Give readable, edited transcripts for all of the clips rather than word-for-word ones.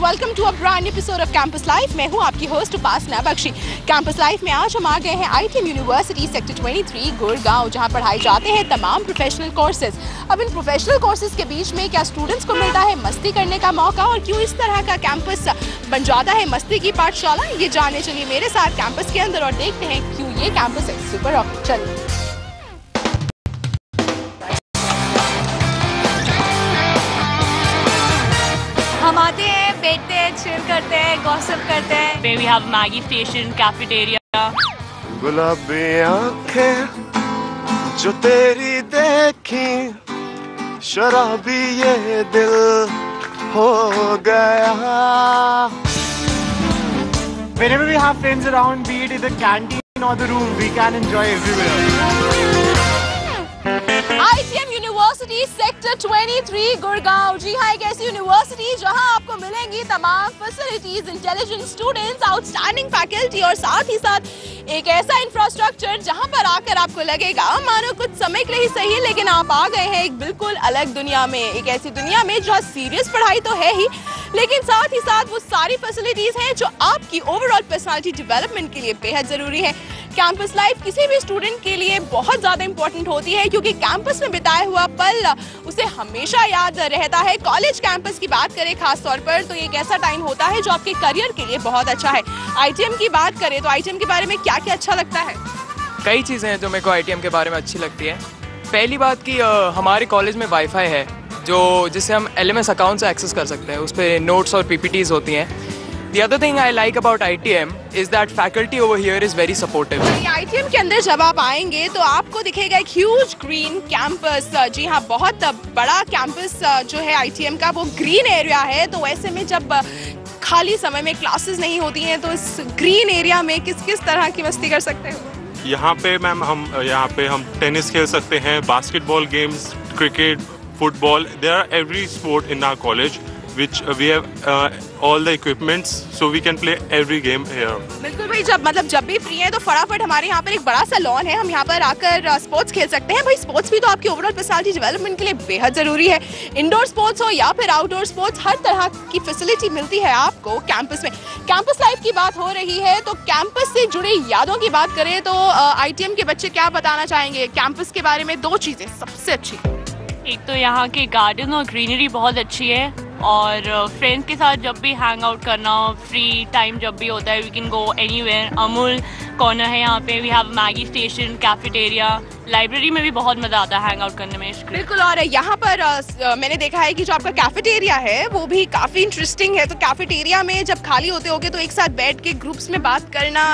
Welcome to a brand episode of campus life. मैं हूं आपकी host Upasana Bakshi. Campus life में आज हम आ गए हैं ITM यूनिवर्सिटी सेक्टर 23 गुड़गांव, जहां पढ़ाए जाते हैं तमाम प्रोफेशनल कोर्सेज। अब इन प्रोफेशनल कोर्सेज के बीच में क्या स्टूडेंट्स को मिलता है मस्ती करने का मौका, और क्यों इस तरह का कैंपस बन जाता है मस्ती की पाठशाला, ये जानने चलिए मेरे साथ कैंपस के अंदर और देखते हैं क्यों ये कैंपस है सुपर रॉक। चलिए हम आते हैं, बैठते हैं, चिल करते हैं, गॉसिप करते हैं। We have Maggie Station, cafeteria. गुलाबी आंखें जो तेरी देखी, शराबी ये दिल हो गया। Whenever we have friends around, be it in the canteen or the room, we can enjoy everywhere. ITM university sector 23 Gurgaon. जी हाँ, एक ऐसी यूनिवर्सिटी जहां आपको मिलेंगी तमाम facilities, intelligent students, outstanding faculty और साथ ही साथ एक ऐसा इंफ्रास्ट्रक्चर जहां पर आकर आपको लगेगा मानो कुछ समय के लिए ही सही, लेकिन आप आ गए हैं एक बिल्कुल अलग दुनिया में। एक ऐसी दुनिया में जहाँ सीरियस पढ़ाई तो है ही, लेकिन साथ ही साथ वो सारी फैसिलिटीज हैं जो आपकी ओवरऑल पर्सनालिटी डेवलपमेंट के लिए बेहद जरूरी है। कैंपस लाइफ किसी भी स्टूडेंट के लिए बहुत ज़्यादा इंपॉर्टेंट होती है, क्योंकि कैंपस में बिताया हुआ पल उसे हमेशा याद रहता है। कॉलेज कैंपस की बात करें खास तौर पर, तो ये एक ऐसा टाइम होता है जो आपके करियर के लिए बहुत अच्छा है। ITM की बात करें तो ITM के बारे में क्या क्या अच्छा लगता है? कई चीज़ें हैं जो मेरे को ITM के बारे में अच्छी लगती है। पहली बात कि हमारे कॉलेज में वाईफाई है जिससे हम LMS अकाउंट से एक्सेस कर सकते हैं। उस पर नोट्स और PPTs होती हैं। The other thing I like about ITM is that faculty over here is very supportive. ITM के अंदर जब आप आएंगे तो आपको दिखेगा एक ह्यूज ग्रीन कैंपस। जी हाँ, बहुत बड़ा कैंपस जो है ITM का, वो ग्रीन एरिया है। तो ऐसे में जब खाली समय में क्लासेस नहीं होती हैं तो इस ग्रीन एरिया में किस किस तरह की मस्ती कर सकते हो? यहाँ पे मैम हम टेनिस खेल सकते हैं, basketball games, cricket, football. There are every sport in our college which we have all the equipments so we can play every game here. बिल्कुल भाई, जब भी फ्री है तो फटाफट हमारे यहाँ पर एक बड़ा सा लॉन है, हम यहाँ पर आकर स्पोर्ट्स खेल सकते हैं। भाई स्पोर्ट्स भी तो आपकी ओवरऑल पर्सनालिटी डेवलपमेंट के लिए बेहद जरूरी है। इंडोर स्पोर्ट्स हो या फिर आउटडोर स्पोर्ट्स, हर तरह की फैसिलिटी मिलती है आपको कैंपस में। कैंपस लाइफ की बात हो रही है तो कैंपस से जुड़ी यादों की बात करें तो ITM के बच्चे क्या बताना चाहेंगे कैंपस के बारे में? 2 चीजें सबसे अच्छी। एक तो यहाँ के गार्डन और ग्रीनरी बहुत अच्छी है, और फ्रेंड्स के साथ जब भी हैंग आउट करना हो, फ्री टाइम जब भी होता है, we can go anywhere. Amul corner है यहाँ पे, we have Maggi station, cafeteria, library में भी बहुत मज़ा आता है हैंग आउट करने में। बिल्कुल, और यहाँ पर मैंने देखा है कि जो आपका कैफेटेरिया है वो भी काफ़ी इंटरेस्टिंग है। तो कैफेटेरिया में जब खाली होते होगे तो एक साथ बैठ के ग्रुप्स में बात करना,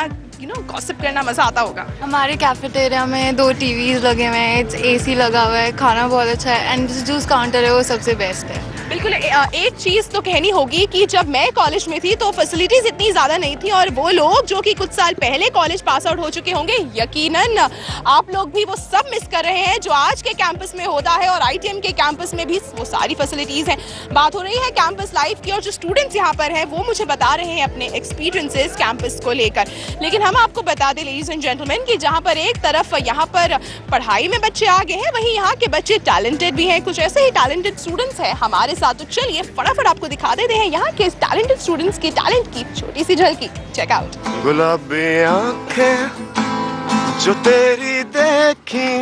गॉसिप करना, मजा आता होगा। हमारे कैफेटेरिया में 2 TVs लगे हुए हैं, AC लगा हुआ है, खाना बहुत अच्छा है, एंड जूस काउंटर है वो सबसे बेस्ट है। बिल्कुल, एक चीज़ तो कहनी होगी कि जब मैं कॉलेज में थी तो फैसिलिटीज़ इतनी ज़्यादा नहीं थी, और वो लोग जो कि कुछ साल पहले कॉलेज पास आउट हो चुके होंगे, यकीनन आप लोग भी वो सब मिस कर रहे हैं जो आज के कैंपस में होता है। और ITM के कैंपस में भी वो सारी फैसिलिटीज़ हैं। बात हो रही है कैंपस लाइफ की, और जो स्टूडेंट्स यहाँ पर हैं वो मुझे बता रहे हैं अपने एक्सपीरियंसेस कैंपस को लेकर। लेकिन हम आपको बता दें लेडीज एंड जेंटलमैन कि जहाँ पर एक तरफ यहाँ पर पढ़ाई में बच्चे आगे हैं, वहीं यहाँ के बच्चे टैलेंटेड भी हैं। कुछ ऐसे ही टैलेंटेड स्टूडेंट्स हैं हमारे साथ। तो चलिए फटाफट आपको दिखा देते हैं यहाँ के टैलेंटेड स्टूडेंट्स के टैलेंट की छोटी सी झलकी। Check out. गुलाबी आंखें जो तेरी देखी,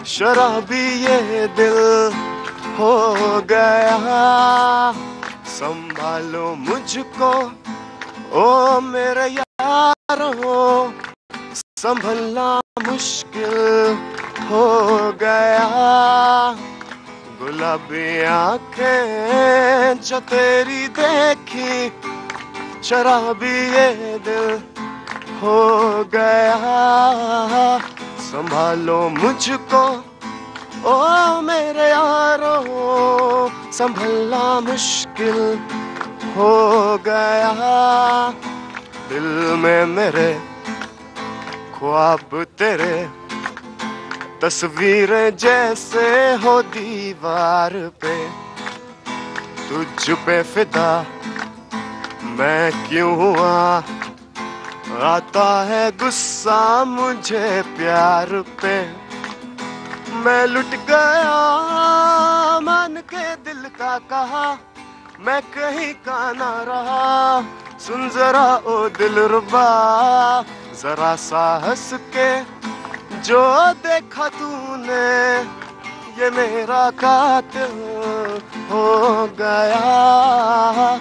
शराबी ये दिल हो गया। संभालो मुझको ओ मेरे यारो, संभलना मुश्किल हो गया। गुलाबी आंखें जो तेरी देखी, शराबी ये दिल हो गया। संभालो मुझको ओ मेरे यारो, संभलना मुश्किल हो गया। दिल में मेरे ख्वाब तेरे, तस्वीरें जैसे हो दीवार पे। तुझ पे फिदा मैं क्यों हुआ, आता है गुस्सा मुझे प्यार पे। मैं लुट गया मान के दिल का कहा, मैं कहीं का ना रहा। सुन जरा ओ दिलरुबा, जरा सा हंस के जो देखा तूने, ये मेरा कातिल हो गया।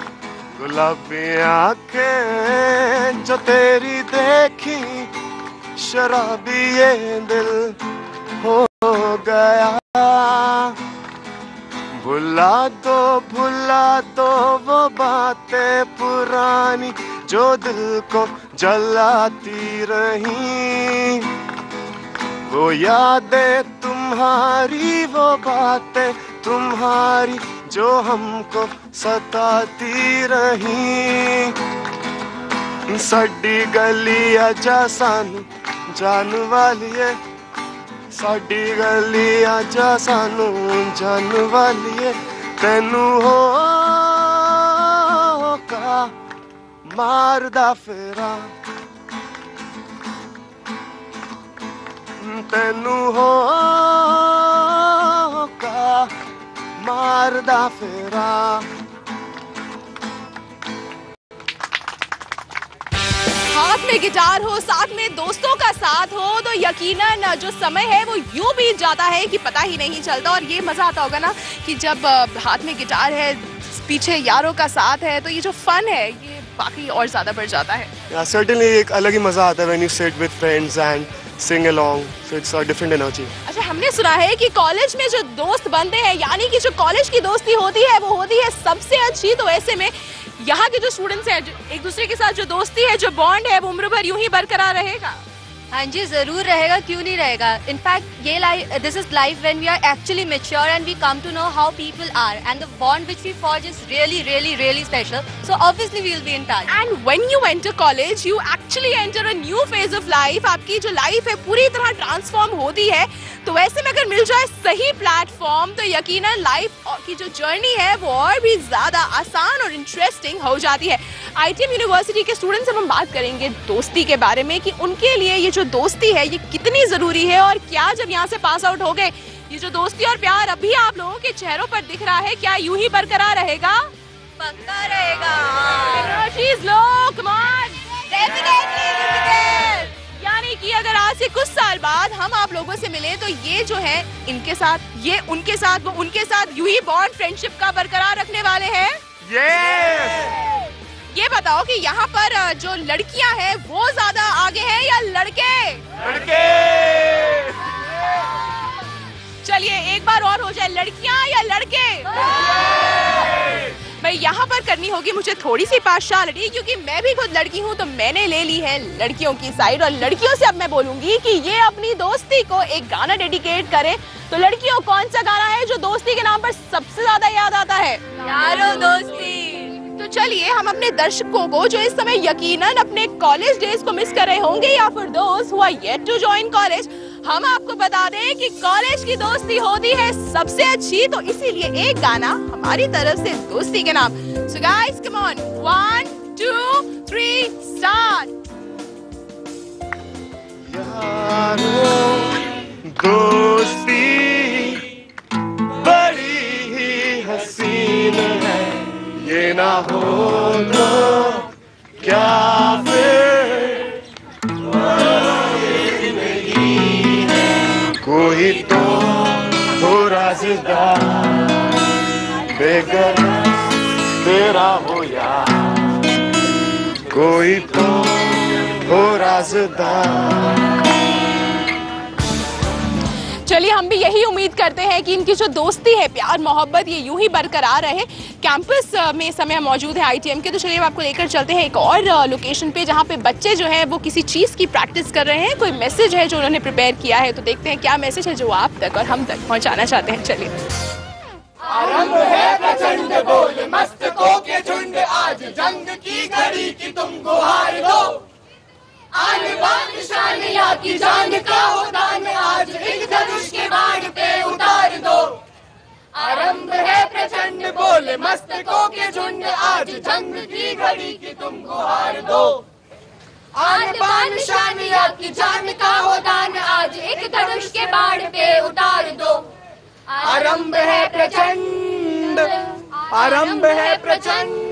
गुलाबी आंखें जो तेरी देखी, शराबी ये दिल हो गया। भुला दो वो बातें पुरानी जो दिल को जलाती रही। वो यादें तुम्हारी, वो बातें तुम्हारी जो हमको सताती रही। साडी गली आजा सानू जान वालिए, साडी गली आजा सानू जान वालिए। तेनू हो का मारदा फेरा, तेनू हो का मारदा फेरा। हाथ में गिटार हो, साथ में दोस्तों का साथ हो, तो यकीनन जो समय है वो यूं बीत जाता है कि पता ही नहीं चलता। और ये मजा आता होगा ना कि जब हाथ में गिटार है, पीछे यारों का साथ है, तो ये जो फन है ये बाकी और ज्यादा बढ़ जाता है। सर्टेनली एक अलग ही मजा आता है when you sit with friends and sing along, so it's a different energy. अच्छा, हमने सुना है कि कॉलेज में जो दोस्त बनते हैं, यानी कि जो कॉलेज की दोस्ती होती है वो होती है सबसे अच्छी। तो ऐसे में यहाँ के जो स्टूडेंट्स हैं, एक दूसरे के साथ जो दोस्ती है, जो बॉन्ड है, वो उम्र भर यूं ही बरकरार रहेगा। हाँ जी, जरूर रहेगा, क्यों नहीं रहेगा। इनफैक्ट ये life, this is life when we are actually mature and we come to know how people are and the bond which we forge is really really really special. So obviously we will be in touch. And when you enter college, you actually enter a new phase of life. आपकी जो life है पूरी तरह transform होती है। तो वैसे में अगर मिल जाए सही प्लेटफॉर्म, तो यकीनन लाइफ की जो जर्नी है वो और भी ज्यादा आसान और इंटरेस्टिंग हो जाती है। ITM यूनिवर्सिटी के स्टूडेंट्स से हम बात करेंगे दोस्ती के बारे में कि उनके लिए ये जो दोस्ती है ये कितनी जरूरी है, और क्या जब यहाँ से पास आउट हो गए ये जो दोस्ती और प्यार अभी आप लोगों के चेहरों पर दिख रहा है, क्या यूं ही बरकरार रहेगा? पक्का रहेगा। यानी कि अगर आज से कुछ साल बाद हम आप लोगों से मिले तो ये जो है इनके साथ, ये उनके साथ, वो उनके साथ यूं ही बॉन्ड फ्रेंडशिप का बरकरार रखने वाले हैं। ये बताओ कि यहाँ पर जो लड़कियां हैं वो ज्यादा आगे हैं या लड़के? चलिए एक बार और हो जाए, लड़कियां या लड़के? भाई यहाँ पर करनी होगी मुझे थोड़ी सी पार्शियलिटी, क्योंकि मैं भी खुद लड़की हूँ, तो मैंने ले ली है लड़कियों की साइड। और लड़कियों से अब मैं बोलूंगी कि ये अपनी दोस्ती को एक गाना डेडिकेट करें। तो लड़कियों, कौन सा गाना है जो दोस्ती के नाम पर सबसे ज्यादा याद आता है? यारो दोस्ती। तो चलिए हम अपने दर्शकों को जो इस समय यकीनन अपने कॉलेज डेज को मिस कर रहे होंगे, या फिर दोस्त who are yet to join college, हम आपको बता दें कि कॉलेज की दोस्ती होती है सबसे अच्छी। तो इसीलिए एक गाना हमारी तरफ से दोस्ती के नाम। So guys come on, 1 2 3 start. दोस्ती बड़ी ही हसीन है, ये ना हो तो क्या फिर नहीं है। कोई तो हो राज़दार, बेगरज तेरा हो यार, कोई तो हो राज़दार। चलिए हम भी यही उम्मीद करते हैं कि इनकी जो दोस्ती है, प्यार मोहब्बत, ये यूं ही बरकरार रहे। कैंपस में इस समय मौजूद है ITM के। तो चलिए हम आपको लेकर चलते हैं एक और लोकेशन पे, जहाँ पे बच्चे जो हैं वो किसी चीज़ की प्रैक्टिस कर रहे हैं। कोई मैसेज है जो उन्होंने प्रिपेयर किया है, तो देखते हैं क्या मैसेज है जो आप तक और हम तक पहुँचाना चाहते हैं। चलिए। आरंभ है प्रचंड बोल मस्तकों के झुंड, आज जंग की घड़ी की तुम गुहार दो। आन बान शान या की जान का हो दान, आज एक धनुष के बाण पे उतार दो। आरंभ है प्रचंड बोल मस्तकों के झुंड, आज जंग की घड़ी की तुम गुहार दो। आन बान शान या की जान का हो दान, आज एक धनुष के बाण पे उतार दो। आरंभ है प्रचंड, आरंभ है प्रचंड।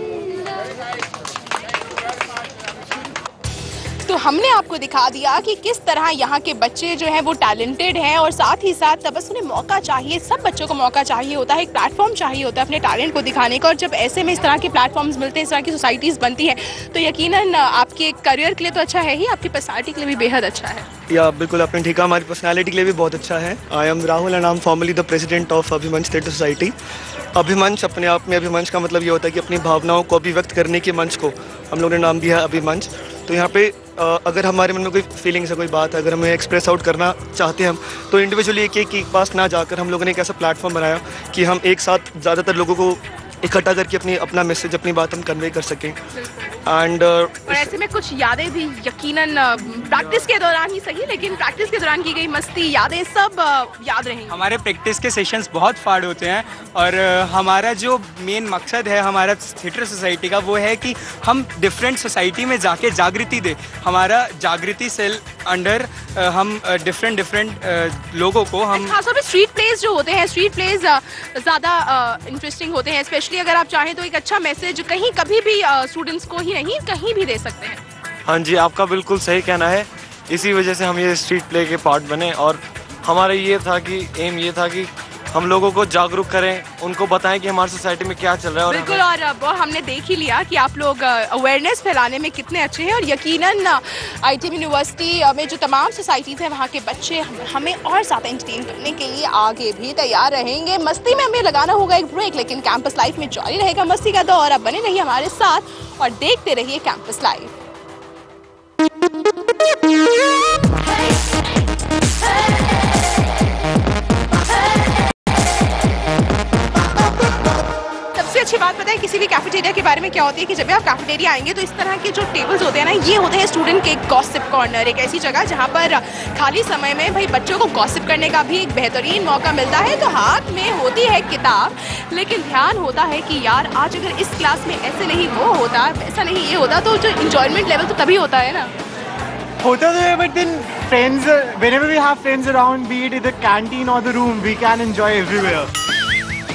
तो हमने आपको दिखा दिया कि किस तरह यहाँ के बच्चे जो हैं वो टैलेंटेड हैं और साथ ही साथ बस उन्हें मौका चाहिए। सब बच्चों को मौका चाहिए होता है, एक प्लेटफॉर्म चाहिए होता है अपने टैलेंट को दिखाने का। और जब ऐसे में इस तरह के प्लेटफॉर्म्स मिलते हैं, इस तरह की सोसाइटीज़ बनती हैं, तो यकीनन आपके करियर के लिए तो अच्छा है ही, आपकी पर्सनैलिटी के लिए भी बेहद अच्छा है। या बिल्कुल आपने ठीक है, हमारी पर्सनैलिटी के लिए भी बहुत अच्छा है। I am Rahul and I am formally the president of Abhimanch theatre society. Abhimanch अपने आप में, अभिमंच का मतलब ये होता है कि अपनी भावनाओं को अभिव्यक्त करने के मंच को हम लोगों ने नाम दिया है अभिमंच। तो यहाँ पे अगर हमारे मन में कोई फीलिंग्स है, कोई बात है, अगर हमें एक्सप्रेस आउट करना चाहते हैं हम, तो इंडिविजुअली एक के पास ना जाकर हम लोगों ने एक ऐसा प्लेटफॉर्म बनाया कि हम एक साथ ज़्यादातर लोगों को इकट्ठा करके अपना मैसेज, अपनी बात हम कन्वे कर सकें। एंड और ऐसे में कुछ यादें भी यकीनन प्रैक्टिस के दौरान ही सही, लेकिन प्रैक्टिस के दौरान की गई मस्ती, यादें सब याद रहेंगी। हमारे प्रैक्टिस के सेशंस बहुत फाड़ होते हैं और हमारा जो मेन मकसद है हमारा थिएटर सोसाइटी का वो है कि हम डिफरेंट सोसाइटी में जाके जागृति दें। हमारा जागृति सेल अंडर हम डिफरेंट लोगों को हम खासतौर पे स्ट्रीट प्लेस जो होते हैं, स्ट्रीट प्लेस ज़्यादा इंटरेस्टिंग होते हैं। स्पेशली अगर आप चाहें तो एक अच्छा मैसेज कहीं कभी भी स्टूडेंट्स को ही नहीं, कहीं भी दे सकते हैं। हाँ जी, आपका बिल्कुल सही कहना है। इसी वजह से हम ये स्ट्रीट प्ले के पार्ट बने और हमारा ये था कि एम ये था कि हम लोगों को जागरूक करें, उनको बताएं कि हमारी सोसाइटी में क्या चल रहा है। और बिल्कुल, और अब हमने देख ही लिया कि आप लोग अवेयरनेस फैलाने में कितने अच्छे हैं। और यकीनन ITM यूनिवर्सिटी में जो तमाम सोसाइटीज़ हैं, वहाँ के बच्चे हमें और ज़्यादा एंटरटेन करने के लिए आगे भी तैयार रहेंगे। मस्ती में हमें लगाना होगा एक ब्रेक, लेकिन कैंपस लाइफ में जारी रहेगा मस्ती का दौर। अब बने रहिए हमारे साथ और देखते रहिए कैंपस लाइफ। अच्छी बात पता है किसी भी कैफेटेरिया के बारे में क्या होती है कि जब आप कैफेटेरिया आएंगे तो इस तरह के जो टेबल्स होते हैं ना, ये होते हैं स्टूडेंट के गॉसिप कॉर्नर। एक ऐसी जगह जहाँ पर खाली समय में भाई बच्चों को गॉसिप करने का भी एक बेहतरीन मौका मिलता है। तो हाथ में होती है किताब, लेकिन ध्यान होता है कि यार आज अगर इस क्लास में ऐसे नहीं वो होता, वैसा नहीं ये होता, तो जो इंजॉयमेंट लेवल तो तभी होता है ना। होता तो है, but then friends, whenever we have friends around, be it in the canteen or the room, we can enjoy everywhere.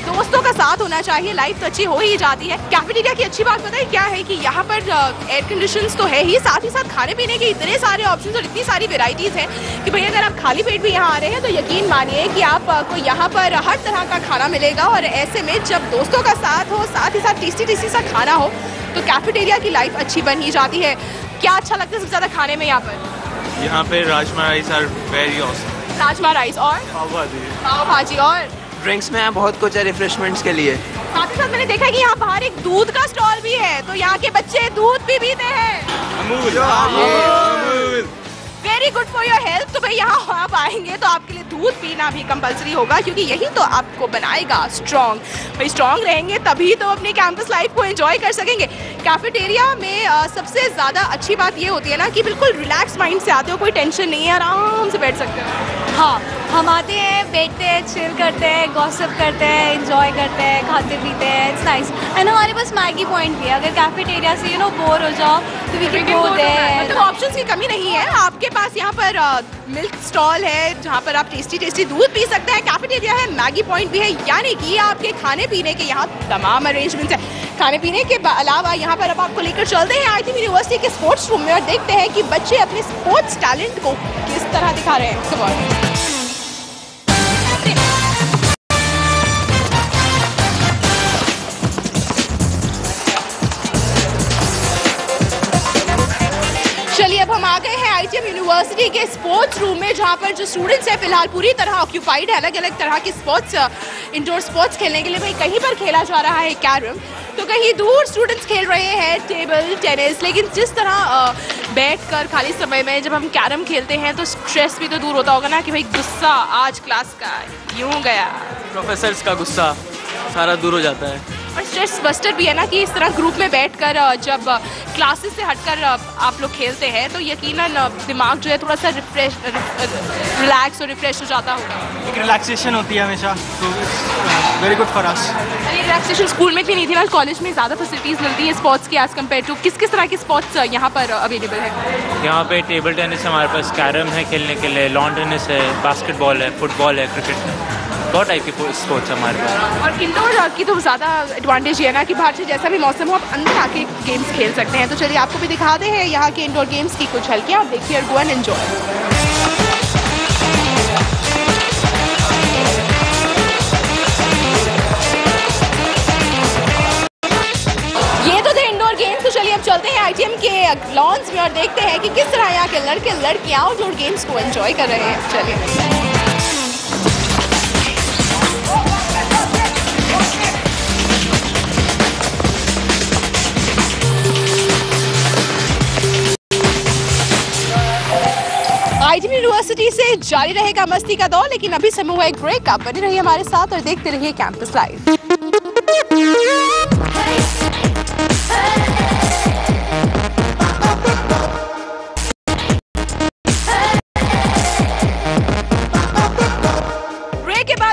दोस्तों का साथ होना चाहिए, लाइफ तो अच्छी हो ही जाती है। कैफेटेरिया की अच्छी बात पता है क्या है कि यहाँ पर एयर कंडीशंस तो है ही, साथ ही साथ खाने पीने के इतने सारे ऑप्शंस और इतनी सारी वेराइटीज़ हैं कि भाई अगर आप खाली पेट भी यहाँ आ रहे हैं तो यकीन मानिए कि आपको यहाँ पर हर तरह का खाना मिलेगा। और ऐसे में जब दोस्तों का साथ हो, साथ ही साथ टेस्टी टेस्टी सा खाना हो, तो कैफेटेरिया की लाइफ अच्छी बन ही जाती है। क्या अच्छा लगता है सबसे ज़्यादा खाने में यहाँ पर? यहाँ पे rajma rice are very awesome. Rajma rice और पाव भाजी और ड्रिंक्स में है बहुत कुछ है रिफ्रेशमेंट्स के लिए। साथ ही साथ मैंने देखा कि यहाँ बाहर एक दूध का स्टॉल भी है, तो यहाँ के बच्चे दूध भी पीते हैं। Very good for your health. तो भाई यहाँ आप आएंगे तो आपके लिए दूध पीना भी कंपलसरी होगा, क्योंकि यही तो आपको बनाएगा स्ट्रॉन्ग। भाई स्ट्रॉन्ग रहेंगे तभी तो अपने कैंपस लाइफ को एंजॉय कर सकेंगे। कैफेटेरिया में सबसे ज़्यादा अच्छी बात ये होती है ना कि बिल्कुल रिलैक्स माइंड से आते हो, कोई टेंशन नहीं है, आराम से बैठ सकते हो। हाँ, हम आते हैं, बैठते हैं, चिल करते हैं, गॉसिप करते हैं, एंजॉय करते हैं, खाते पीते हैं, इट्स नाइस। एंड हमारे पास मैगी पॉइंट भी है, अगर कैफेटेरिया से बोर हो जाओ तो वी कैन गो देयर। मतलब ऑप्शंस की कमी नहीं है, आपके पास यहाँ पर मिल्क स्टॉल है जहाँ पर आप टेस्टी टेस्टी दूध पी सकते हैं। कैफेटेरिया है, मैगी पॉइंट भी है, यानी कि आपके खाने पीने के यहाँ तमाम अरेंजमेंट्स हैं। खाने पीने के अलावा यहाँ पर अब आपको लेकर चलते हैं ITM यूनिवर्सिटी के स्पोर्ट्स रूम में और देखते हैं कि बच्चे अपने स्पोर्ट्स टैलेंट को किस तरह दिखा रहे हैं। चलिए अब हम आ गए हैं ITM यूनिवर्सिटी के स्पोर्ट्स रूम में, जहाँ पर जो स्टूडेंट्स हैं फिलहाल पूरी तरह ऑक्यूपाइड है। अलग अलग तरह के स्पोर्ट्स, इंडोर स्पोर्ट्स खेलने के लिए भाई कहीं पर खेला जा रहा है कैरम, तो कहीं दूर स्टूडेंट्स खेल रहे हैं टेबल टेनिस। लेकिन जिस तरह बैठकर खाली समय में जब हम कैरम खेलते हैं तो स्ट्रेस भी तो दूर होता होगा ना कि भाई गुस्सा आज क्लास का यूं गया, प्रोफेसर्स का गुस्सा सारा दूर हो जाता है। और स्ट्रेस बस्टर भी है ना कि इस तरह ग्रुप में बैठकर जब क्लासेस से हटकर आप लोग खेलते हैं तो यकीनन दिमाग जो है थोड़ा सा रिलैक्स और रिफ्रेश हो जाता होगा। एक रिलैक्सेशन होती है हमेशा, तो वेरी गुड फॉर अस। अरे रिलैक्सेशन स्कूल में इतनी नहीं थी ना, कॉलेज में ज़्यादा फैसिलिटीज़ मिलती है स्पोर्ट्स की एज़ कम्पेयर टू। किस किस तरह के स्पोर्ट्स यहाँ पर अवेलेबल है? यहाँ पे टेबल टेनिस हमारे पास, कैरम है खेलने के लिए, लॉन टेनिस है, बास्केटबॉल है, फुटबॉल है, क्रिकेट है। बहुत टाइप के स्पोर्ट्स है हमारे पास। और इंडोर की तो ज़्यादा एडवांटेज ये है ना कि बाहर से जैसा भी मौसम हो आप अंदर आके गेम्स खेल सकते हैं। तो चलिए आपको भी दिखाते हैं यहाँ के इंडोर गेम्स की कुछ झलकियाँ, और देखिए और गो एंड एंजॉय। तो चलिए अब चलते हैं आईटीएम के लॉन्स में और देखते हैं कि किस तरह यहाँ के लड़के लड़कियाँ आउटडोर गेम्स को एंजॉय कर रहे हैं। चलिए आईटीएम यूनिवर्सिटी से जारी रहेगा मस्ती का दौर, लेकिन अभी समय हुआ एक ब्रेक का। बने रहिए हमारे साथ और देखते रहिए कैंपस लाइव।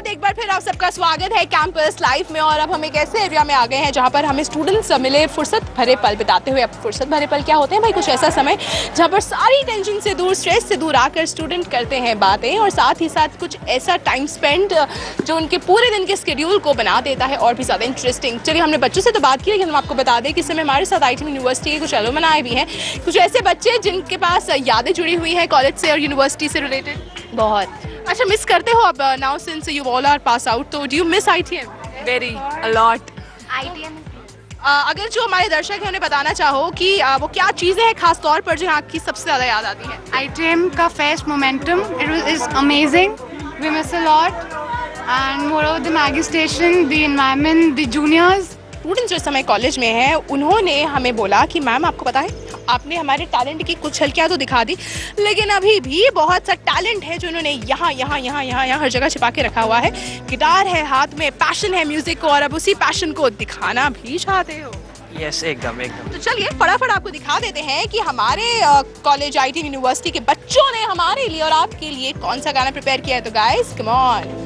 एक बार फिर आप सबका स्वागत है कैंपस लाइफ में। और अब हम एक ऐसे एरिया में आ गए हैं जहां पर हमें स्टूडेंट्स मिले फुर्सत भरे पल बिताते हुए। अब फुर्सत भरे पल क्या होते हैं भाई? कुछ ऐसा समय जहां पर सारी टेंशन से दूर, स्ट्रेस से दूर आकर स्टूडेंट करते हैं बातें, और साथ ही साथ कुछ ऐसा टाइम स्पेंड जो उनके पूरे दिन के शेड्यूल को बना देता है और भी ज़्यादा इंटरेस्टिंग। चलिए हमने बच्चों से तो बात की, लेकिन हम आपको बता दें कि इस समय हमारे साथ आईटीएम यूनिवर्सिटी के कुछ अलुमनाई भी हैं, कुछ ऐसे बच्चे जिनके पास यादें जुड़ी हुई हैं कॉलेज से और यूनिवर्सिटी से रिलेटेड। बहुत। अच्छा, मिस करते हो अब now since you all are pass out, तो do you miss ITM? Very a lot. ITM अगर जो हमारे दर्शक हैं उन्हें बताना चाहो कि वो क्या चीज़ें हैं खास तौर पर जो आपकी सबसे ज़्यादा याद आती है? ITM का fest momentum, it is amazing, we miss a lot, and more the Maggi station, the environment, the juniors. Student जो इस समय कॉलेज में है उन्होंने हमें बोला कि मैम आपको पता है आपने हमारे टैलेंट की कुछ झलकियाँ तो दिखा दी, लेकिन अभी भी बहुत सा टैलेंट है जो उन्होंने यहाँ हर जगह छिपा के रखा हुआ है। गिटार है हाथ में, पैशन है म्यूजिक को, और अब उसी पैशन को दिखाना भी चाहते हो। यस, एकदम एकदम। तो चलिए फटाफट आपको दिखा देते हैं कि हमारे कॉलेज आईटीएम यूनिवर्सिटी के बच्चों ने हमारे लिए और आपके लिए कौन सा गाना प्रिपेयर किया है। तो guys come on.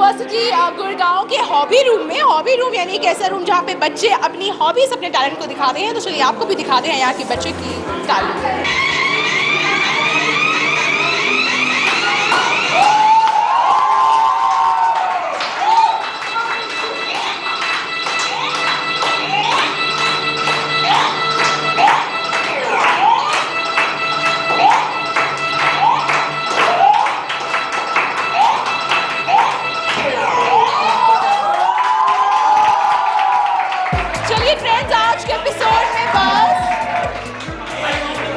University Gurgaon के हॉबी रूम में, हॉबी रूम यानी एक ऐसा रूम जहाँ पे बच्चे अपनी हॉबीज, अपने टैलेंट को दिखाते हैं। तो चलिए आपको भी दिखाते हैं यहाँ के बच्चे की टैलेंट। आज के एपिसोड में बस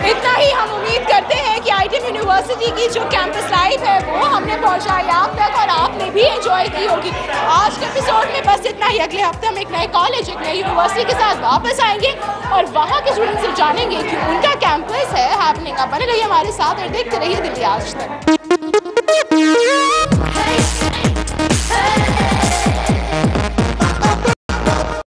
इतना ही। हम उम्मीद करते हैं कि आईटीएम यूनिवर्सिटी की जो कैंपस लाइफ है वो हमने पहुंचाई आप तक और आपने भी एंजॉय की होगी। आज के एपिसोड में बस इतना ही। अगले हफ्ते हम एक नए कॉलेज, एक नई यूनिवर्सिटी के साथ वापस आएंगे और वहाँ के स्टूडेंट्स से जानेंगे कि उनका कैंपस है हैपनिंग। अब बने रहिए हमारे साथ और देखते रहिए दिल्ली आज तक।